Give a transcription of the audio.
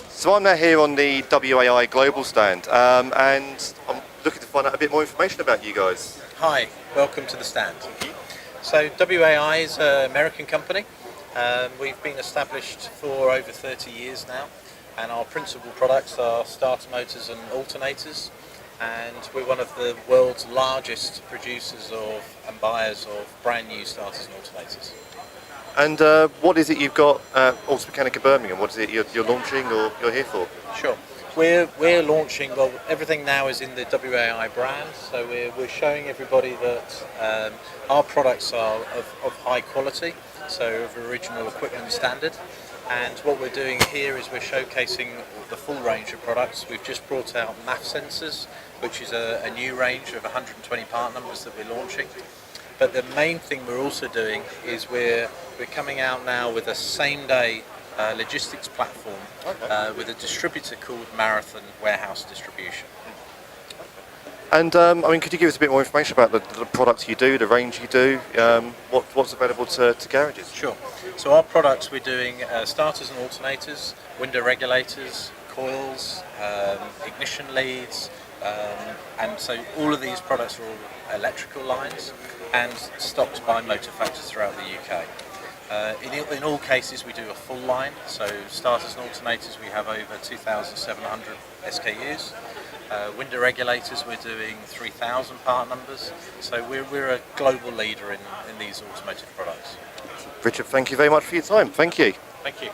So I'm now here on the WAIGlobal stand, and I'm looking to find out a bit more information about you guys. Hi, welcome to the stand. So WAI is an American company. We've been established for over 30 years now, and our principal products are starter motors and alternators, and we're one of the world's largest producers of and buyers of brand new starters and alternators. And what is it you've got at Automechanika Birmingham? What is it you're launching or you're here for? Sure. We're launching, well, everything now is in the WAI brand, so we're showing everybody that our products are of high quality, so of original equipment standard. And what we're doing here is we're showcasing the full range of products. We've just brought out MAF sensors, which is a new range of 120 part numbers that we're launching. But the main thing we're also doing is we're coming out now with a same-day logistics platform with a distributor called Marathon Warehouse Distribution. And I mean, could you give us a bit more information about the products you do, the range you do, what's available to garages? Sure. So our products, we're doing starters and alternators, window regulators, coils, ignition leads, and so all of these products are all electrical lines and stocked by motor factors throughout the UK. In all cases we do a full line, so starters and alternators we have over 2,700 SKUs. Window regulators we're doing 3,000 part numbers, so we're a global leader in these automotive products. Richard, thank you very much for your time. Thank you. Thank you.